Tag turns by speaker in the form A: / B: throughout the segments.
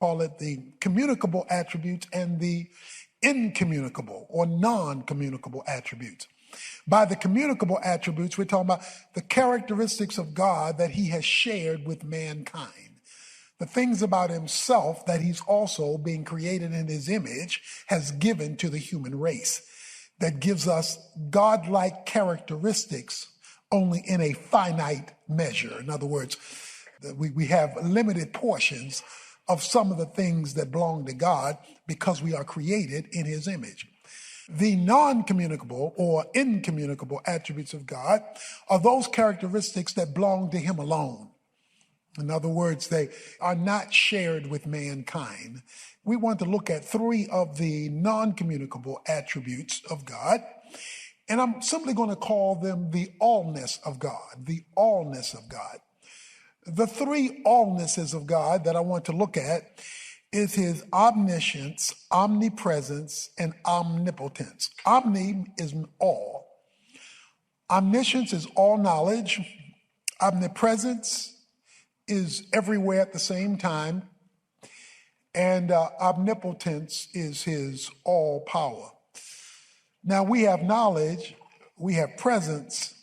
A: Call it the communicable attributes and the incommunicable or non-communicable attributes. By the communicable attributes, we're talking about the characteristics of God that he has shared with mankind. The things about himself that he's also, being created in his image, has given to the human race. That gives us God-like characteristics only in a finite measure. In other words, we have limited portions of some of the things that belong to God because we are created in his image. The non-communicable or incommunicable attributes of God are those characteristics that belong to him alone. In other words, they are not shared with mankind. We want to look at three of the non-communicable attributes of God, and I'm simply going to call them the allness of God, the allness of God. The three allnesses of God that I want to look at is his omniscience, omnipresence, and omnipotence. Omni is all. Omniscience is all knowledge. Omnipresence is everywhere at the same time. And omnipotence is his all power. Now we have knowledge, we have presence,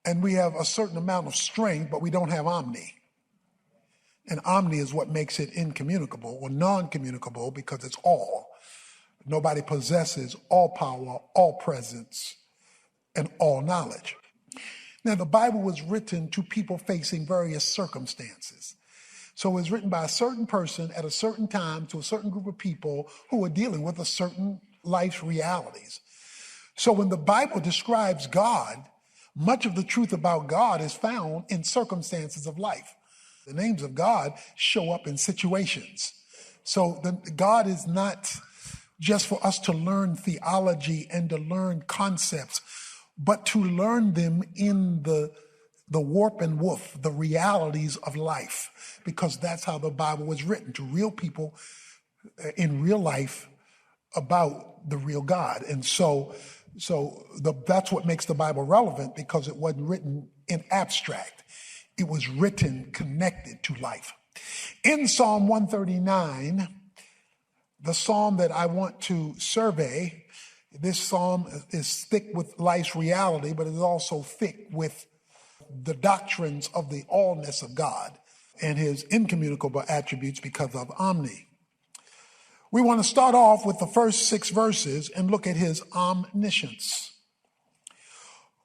A: and we have a certain amount of strength, but we don't have omni. And omni is what makes it incommunicable or non-communicable because it's all. Nobody possesses all power, all presence, and all knowledge. Now, the Bible was written to people facing various circumstances. So it was written by a certain person at a certain time to a certain group of people who were dealing with a certain life's realities. So when the Bible describes God, much of the truth about God is found in circumstances of life. The names of God show up in situations. So God is not just for us to learn theology and to learn concepts, but to learn them in the warp and woof, the realities of life, because that's how the Bible was written, to real people in real life about the real God. And that's what makes the Bible relevant, because it wasn't written in abstract. It was written connected to life. In Psalm 139, the psalm that I want to survey, this psalm is thick with life's reality, but it is also thick with the doctrines of the allness of God and his incommunicable attributes because of omni. We want to start off with the first 6 verses and look at his omniscience.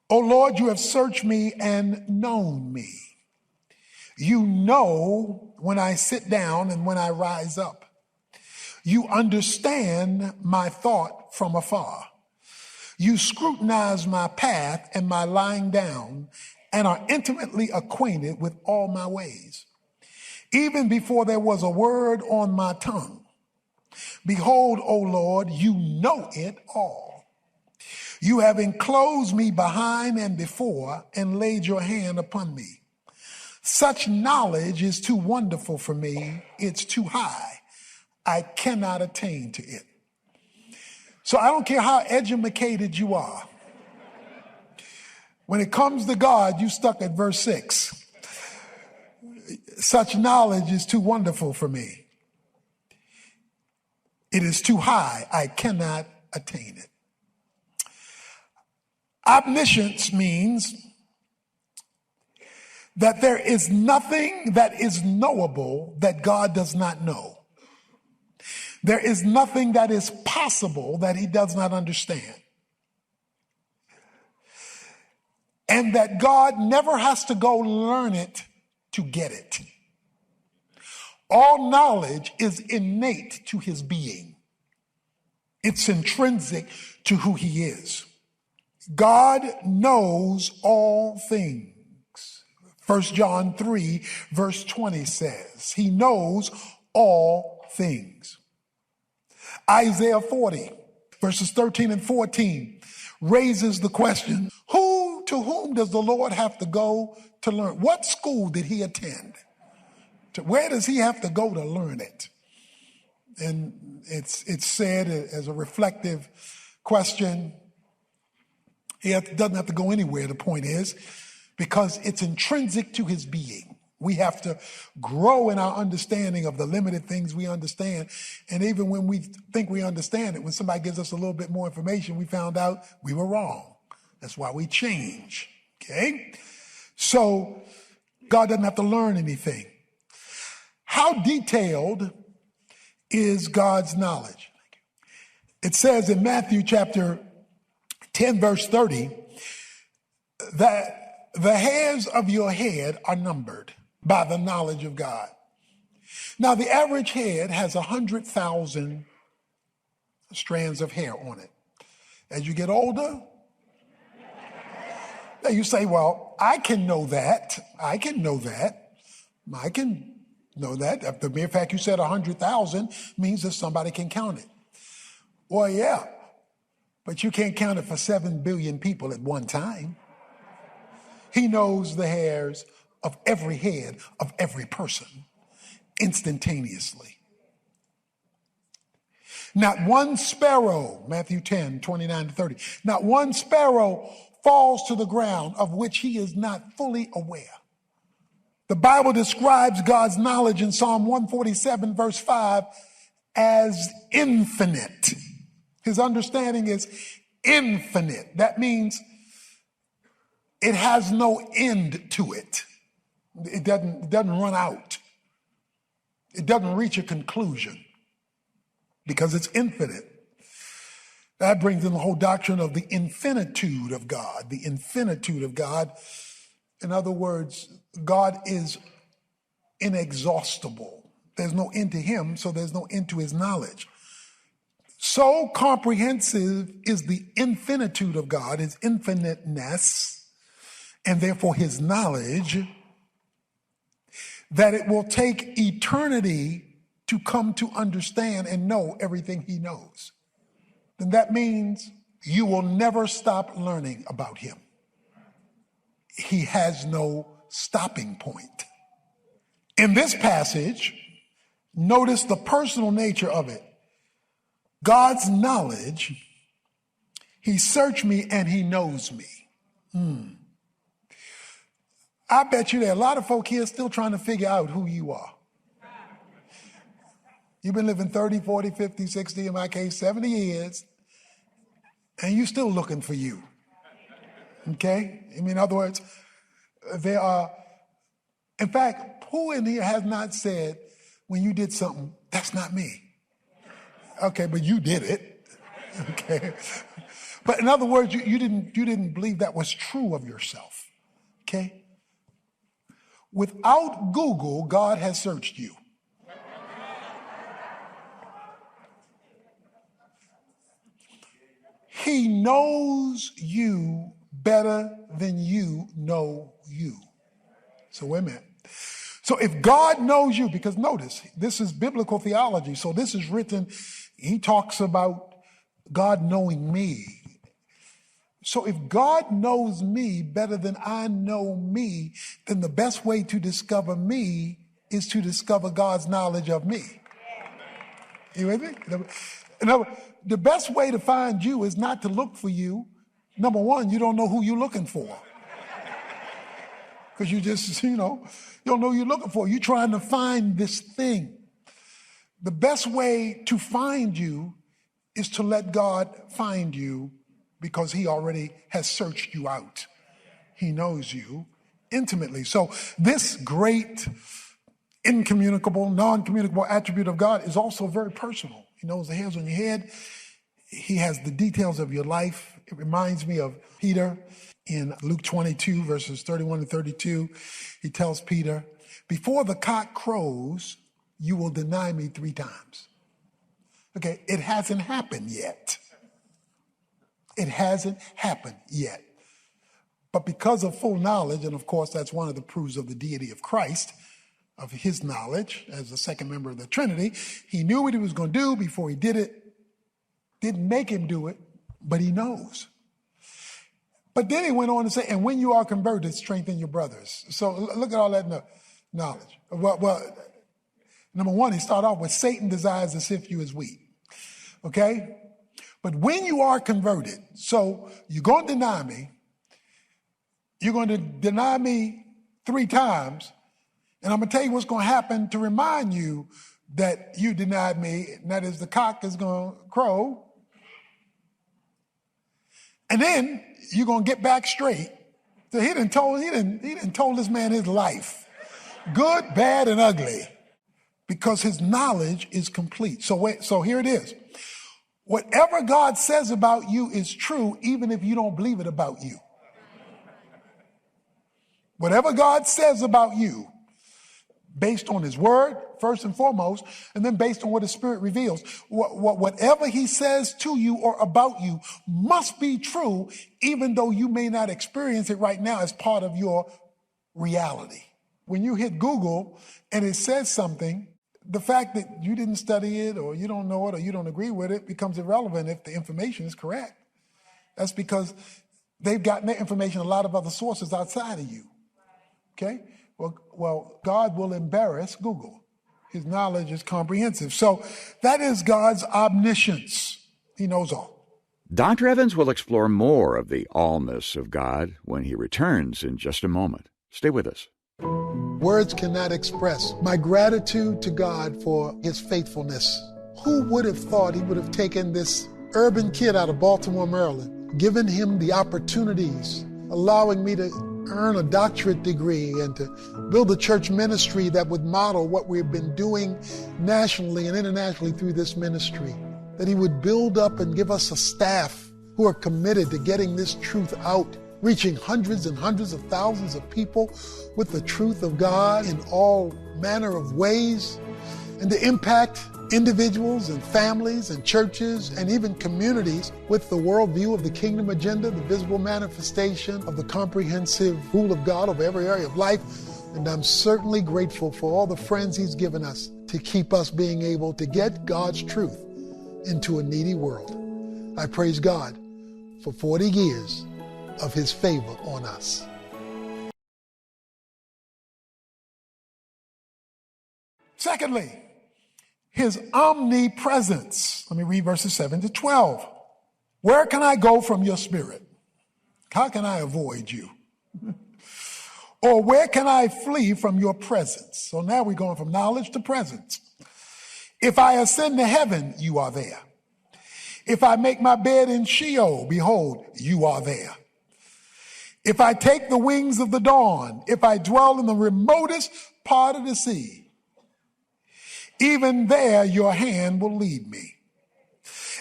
A: O Lord, you have searched me and known me. You know when I sit down and when I rise up. You understand my thought from afar. You scrutinize my path and my lying down and are intimately acquainted with all my ways. Even before there was a word on my tongue, behold, O Lord, you know it all. You have enclosed me behind and before and laid your hand upon me. Such knowledge is too wonderful for me. It's too high. I cannot attain to it. So I don't care how educated you are. When it comes to God, you stuck at verse 6. Such knowledge is too wonderful for me. It is too high. I cannot attain it. Omniscience means that there is nothing that is knowable that God does not know. There is nothing that is possible that he does not understand. And that God never has to go learn it to get it. All knowledge is innate to his being. It's intrinsic to who he is. God knows all things. 1 John 3 verse 20 says, he knows all things. Isaiah 40 verses 13 and 14 raises the question, to whom does the Lord have to go to learn? What school did he attend? Where does he have to go to learn it? And it's said as a reflective question. He doesn't have to go anywhere, the point is, because it's intrinsic to his being. We have to grow in our understanding of the limited things we understand. And even when we think we understand it, when somebody gives us a little bit more information, we found out we were wrong. That's why we change, okay? So God doesn't have to learn anything. How detailed is God's knowledge? It says in Matthew chapter 10, verse 30, that the hairs of your head are numbered by the knowledge of God. Now, the average head has 100,000 strands of hair on it. As you get older, you say, well, I can know that. I can know that. I can know that. The mere fact you said 100,000 means that somebody can count it. Well, yeah, but you can't count it for 7 billion people at one time. He knows the hairs of every head of every person instantaneously. Not one sparrow, Matthew 10, 29 to 30, not one sparrow falls to the ground of which he is not fully aware. The Bible describes God's knowledge in Psalm 147, verse 5, as infinite. His understanding is infinite. That means it has no end to it. It doesn't run out. It doesn't reach a conclusion because it's infinite. That brings in the whole doctrine of the infinitude of God. The infinitude of God. In other words, God is inexhaustible. There's no end to him, so there's no end to his knowledge. So comprehensive is the infinitude of God, his infiniteness, and therefore his knowledge, that it will take eternity to come to understand and know everything he knows. Then that means you will never stop learning about him. He has no stopping point. In this passage, notice the personal nature of it. God's knowledge, he searched me and he knows me. I bet you there are a lot of folk here still trying to figure out who you are. You've been living 30, 40, 50, 60, in my case, 70 years, and you're still looking for you. Okay? I mean, in other words, there are, in fact, who in here has not said, when you did something, that's not me? Okay, but you did it. Okay? But in other words, you didn't believe that was true of yourself. Okay? Without Google, God has searched you. He knows you better than you know you. So wait a minute. So if God knows you, because notice, this is biblical theology. So this is written, he talks about God knowing me. So if God knows me better than I know me, then the best way to discover me is to discover God's knowledge of me. You with me? In other words, the best way to find you is not to look for you. Number one, you don't know who you're looking for. Because you just, you don't know who you're looking for. You're trying to find this thing. The best way to find you is to let God find you, because he already has searched you out. He knows you intimately. So this great incommunicable, non-communicable attribute of God is also very personal. He knows the hairs on your head. He has the details of your life. It reminds me of Peter in Luke 22, verses 31 and 32. He tells Peter, before the cock crows, you will deny me 3 times. Okay, it hasn't happened yet. It hasn't happened yet. But because of full knowledge, and of course that's one of the proofs of the deity of Christ, of his knowledge as the second member of the Trinity, he knew what he was going to do before he did it. Didn't make him do it, but he knows. But then he went on to say, and when you are converted, strengthen your brothers. So look at all that knowledge. Well, number one, he started off with Satan desires to sift you as wheat. Okay? But when you are converted, so you're going to deny me, you're going to deny me 3 times, And I'm going to tell you what's going to happen to remind you that you denied me, and that is the cock is going to crow. And then you're going to get back straight. So he done told this man his life, good, bad, and ugly, because his knowledge is complete. So here it is. Whatever God says about you is true, even if you don't believe it about you. Whatever God says about you, based on his word, first and foremost, and then based on what his spirit reveals. Whatever he says to you or about you must be true, even though you may not experience it right now as part of your reality. When you hit Google and it says something, the fact that you didn't study it or you don't know it or you don't agree with it becomes irrelevant if the information is correct. That's because they've gotten their information a lot of other sources outside of you. Okay? Well, God will embarrass Google. His knowledge is comprehensive. So that is God's omniscience. He knows all.
B: Dr. Evans will explore more of the allness of God when he returns in just a moment. Stay with us.
A: Words cannot express my gratitude to God for his faithfulness. Who would have thought he would have taken this urban kid out of Baltimore, Maryland, given him the opportunities, allowing me to earn a doctorate degree and to build a church ministry that would model what we've been doing nationally and internationally through this ministry. That he would build up and give us a staff who are committed to getting this truth out, reaching hundreds and hundreds of thousands of people with the truth of God in all manner of ways, and to impact individuals and families and churches and even communities with the worldview of the kingdom agenda, the visible manifestation of the comprehensive rule of God over every area of life. And I'm certainly grateful for all the friends he's given us to keep us being able to get God's truth into a needy world. I praise God for 40 years of his favor on us. Secondly, his omnipresence. Let me read verses 7 to 12. Where can I go from your spirit? How can I avoid you? Or where can I flee from your presence? So now we're going from knowledge to presence. If I ascend to heaven, you are there. If I make my bed in Sheol, behold, you are there. If I take the wings of the dawn, if I dwell in the remotest part of the sea, even there your hand will lead me,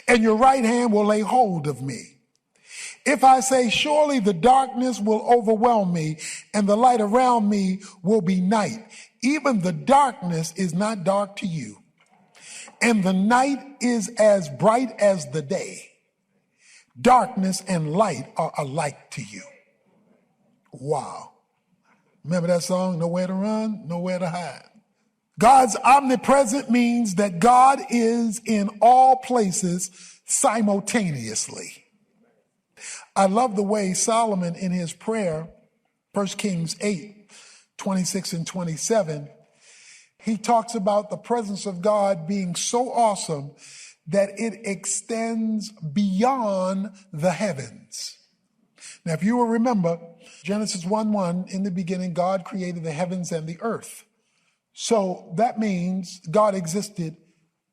A: and your right hand will lay hold of me. If I say, surely the darkness will overwhelm me, and the light around me will be night, even the darkness is not dark to you, and the night is as bright as the day. Darkness and light are alike to you. Wow. Remember that song, Nowhere to Run, Nowhere to Hide? God's omnipresent means that God is in all places simultaneously. I love the way Solomon in his prayer, 1 Kings 8, 26 and 27, he talks about the presence of God being so awesome that it extends beyond the heavens. Now, if you will remember, Genesis 1:1, in the beginning, God created the heavens and the earth. So that means God existed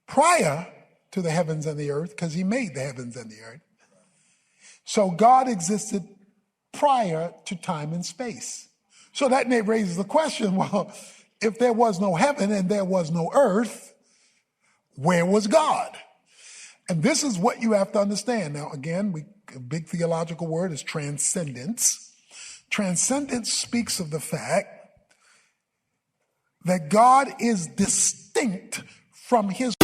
A: prior to the heavens and the earth because he made the heavens and the earth. So God existed prior to time and space. So that raises the question, well, if there was no heaven and there was no earth, where was God? And this is what you have to understand. Now, again, a big theological word is transcendence. Transcendence speaks of the fact that God is distinct from his